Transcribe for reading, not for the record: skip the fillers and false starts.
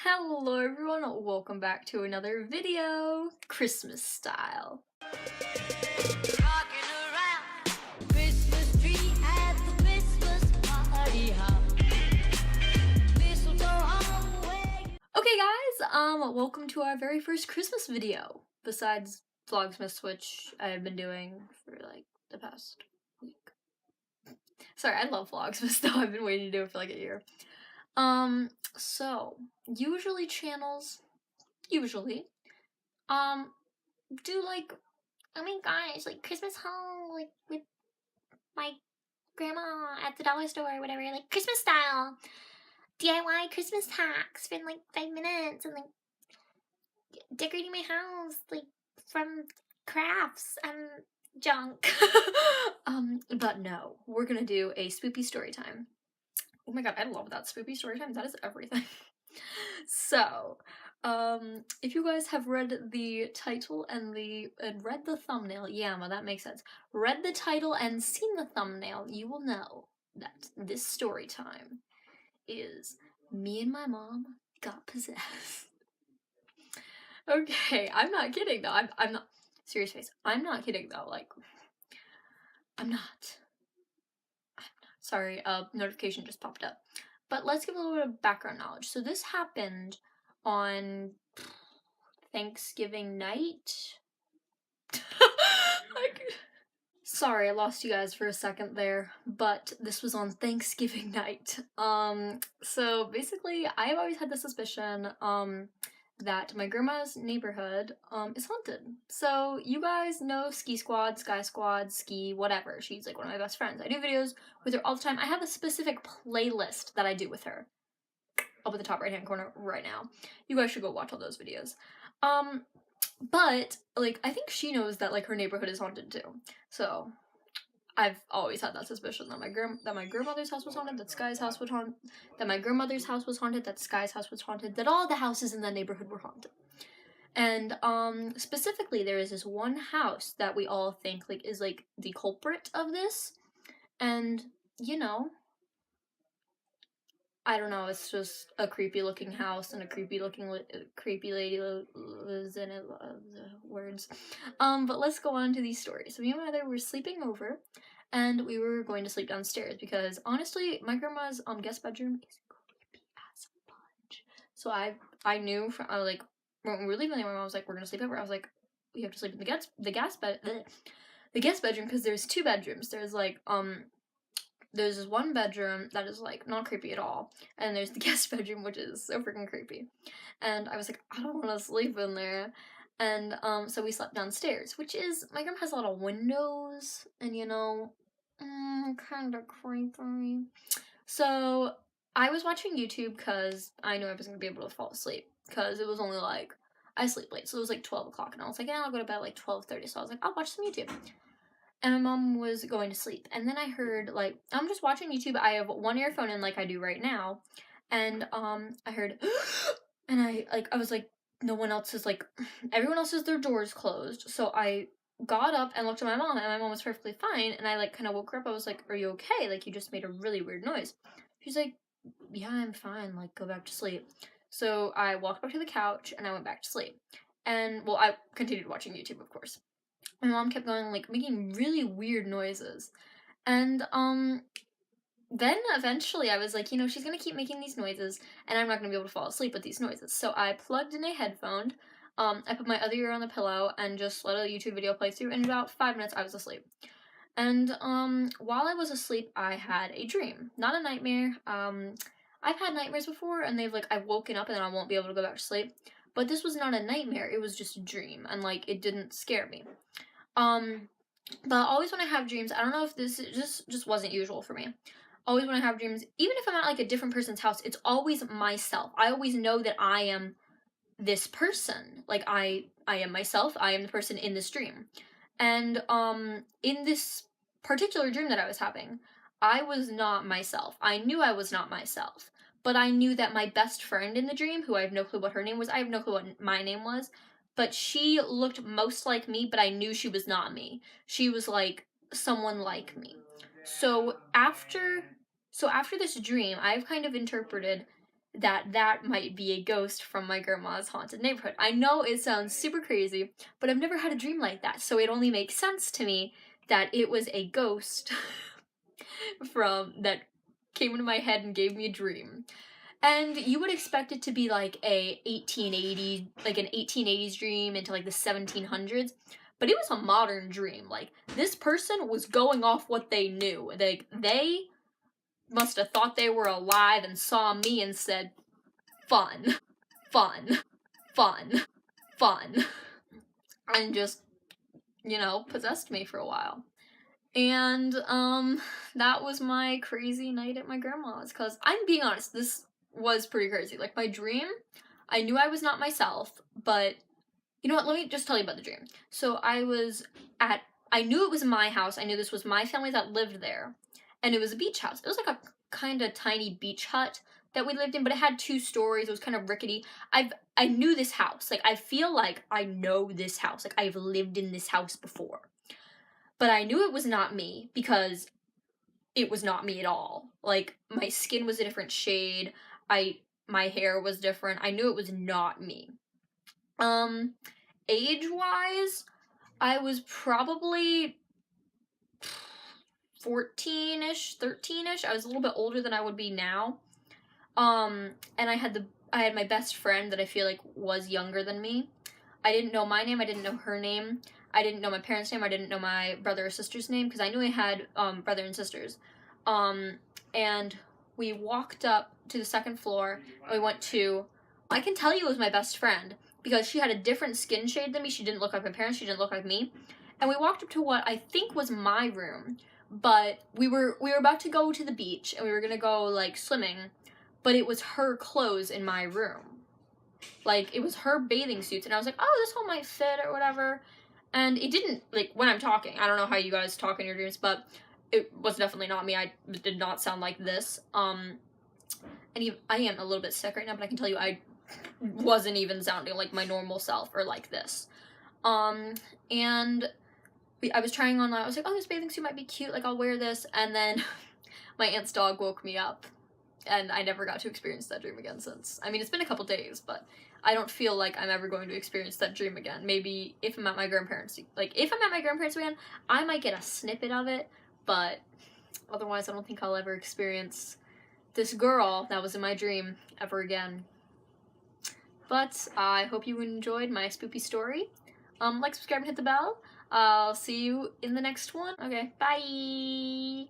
Hello everyone, welcome back to another video, Christmas style. Rocking around Christmas tree at the Christmas party hop. Mistletoe all the way. Okay guys, welcome to our very first Christmas video, besides Vlogmas, which I have been doing for like the past week. Sorry, I love Vlogmas though, I've been waiting to do it for like a year. So, usually channels, do like, guys, like Christmas haul, like with my grandma at the dollar store or whatever, like Christmas style DIY Christmas hacks for like 5 minutes, and like decorating my house like from crafts and junk. But no, we're gonna do a spoopy story time. Oh my god, I love that spoopy story time. That is everything. So, if you guys have read the title and read the thumbnail, yeah, well, that makes sense. Read the title and seen the thumbnail, you will know that this story time is me and my mom got possessed. Okay, I'm not kidding though. I'm not, serious face. I'm not kidding though. Like, I'm not. Sorry, notification just popped up. But let's give a little bit of background knowledge. So this happened on Thanksgiving night. Sorry, I lost you guys for a second there, but this was on Thanksgiving night. So basically, I've always had the suspicion, that my grandma's neighborhood, is haunted. So you guys know Ski Squad, Sky Squad, Ski, whatever. She's like one of my best friends. I do videos with her all the time. I have a specific playlist that I do with her. Up at the top right-hand corner right now. You guys should go watch all those videos. But, like, I think she knows that, like, her neighborhood is haunted too. So, I've always had that suspicion that my grandmother's house was haunted, that Sky's house was haunted, that my grandmother's house was haunted, that Sky's house was haunted, that all the houses in that neighborhood were haunted. And, specifically, there is this one house that we all think, like, is, like, the culprit of this. And, you know, I don't know, it's just a creepy looking house and a creepy lady lives in it, words. But let's go on to these stories. So me and my mother were sleeping over, and we were going to sleep downstairs because honestly, my grandma's guest bedroom is creepy as fudge. So I knew from, like, when we were leaving, my mom was like, we're gonna sleep over. I was like, we have to sleep in the guest bedroom because there's two bedrooms. There's like there's this one bedroom that is, like, not creepy at all, and there's the guest bedroom, which is so freaking creepy. And I was like, I don't want to sleep in there. And, so we slept downstairs, which is, my grandma has a lot of windows, and, you know, kind of creepy. So, I was watching YouTube, because I knew I wasn't going to be able to fall asleep, because it was only, like, I sleep late, so it was, like, 12 o'clock, and I was like, yeah, I'll go to bed at, like, 12:30, so I was like, I'll watch some YouTube. And my mom was going to sleep. And then I heard, like, I'm just watching YouTube. I have one earphone in like I do right now. And, I heard, and I was like, no one else is, like, everyone else has their doors closed. So I got up and looked at my mom, and my mom was perfectly fine. And I, like, kind of woke her up. I was like, are you okay? Like, you just made a really weird noise. She's like, yeah, I'm fine. Like, go back to sleep. So I walked back to the couch, and I went back to sleep. And, well, I continued watching YouTube, of course. My mom kept going, like, making really weird noises. And, then eventually I was like, you know, she's gonna keep making these noises, and I'm not gonna be able to fall asleep with these noises. So I plugged in a headphone, I put my other ear on the pillow, and just let a YouTube video play through, and in about 5 minutes I was asleep. And, while I was asleep, I had a dream. Not a nightmare. I've had nightmares before, and I've woken up and then I won't be able to go back to sleep. But this was not a nightmare, it was just a dream, and, like, it didn't scare me. But always when I have dreams, I don't know if this just wasn't usual for me. Always when I have dreams, even if I'm at, like, a different person's house, it's always myself. I always know that I am this person. Like, I am myself. I am the person in this dream. And, in this particular dream that I was having, I was not myself. I knew I was not myself. But I knew that my best friend in the dream, who I have no clue what her name was, I have no clue what my name was, but she looked most like me, but I knew she was not me. She was, like, someone like me. So after this dream, I've kind of interpreted that might be a ghost from my grandma's haunted neighborhood. I know it sounds super crazy, but I've never had a dream like that, so it only makes sense to me that it was a ghost from that came into my head and gave me a dream. And you would expect it to be like an 1880s dream into like the 1700s, but it was a modern dream. Like, this person was going off what they knew. Like, they must have thought they were alive and saw me and said, fun, fun, fun, fun, and just, possessed me for a while. And, that was my crazy night at my grandma's, because I'm being honest, this was pretty crazy. Like, my dream, I knew I was not myself, but, you know what, let me just tell you about the dream. So I knew it was my house, I knew this was my family that lived there, and it was a beach house. It was like a kind of tiny beach hut that we lived in, but it had 2 stories, it was kind of rickety. I knew this house, like, I feel like I know this house, like, I've lived in this house before. But I knew it was not me, because it was not me at all. Like, my skin was a different shade, my hair was different, I knew it was not me. Age-wise, I was probably 14-ish, 13-ish, I was a little bit older than I would be now. And I had my best friend that I feel like was younger than me. I didn't know my name, I didn't know her name, I didn't know my parents' name, I didn't know my brother or sister's name, because I knew I had, brother and sisters. And we walked up to the 2nd floor, and we went to, I can tell you it was my best friend, because she had a different skin shade than me, she didn't look like my parents, she didn't look like me, and we walked up to what I think was my room, but we were about to go to the beach, and we were gonna go, like, swimming, but it was her clothes in my room. Like, it was her bathing suits, and I was like, oh, this one might fit, or whatever. And it didn't, like, when I'm talking, I don't know how you guys talk in your dreams, but it was definitely not me. I did not sound like this. And I am a little bit sick right now, but I can tell you I wasn't even sounding like my normal self, or like this. And I was trying on, I was like, oh, this bathing suit might be cute, like, I'll wear this, and then my aunt's dog woke me up, and I never got to experience that dream again since. I mean, it's been a couple days, but I don't feel like I'm ever going to experience that dream again. Maybe if I'm at my grandparents' again, I might get a snippet of it, but otherwise I don't think I'll ever experience this girl that was in my dream ever again. But I hope you enjoyed my spoopy story. Like, subscribe, and hit the bell. I'll see you in the next one. Okay, bye!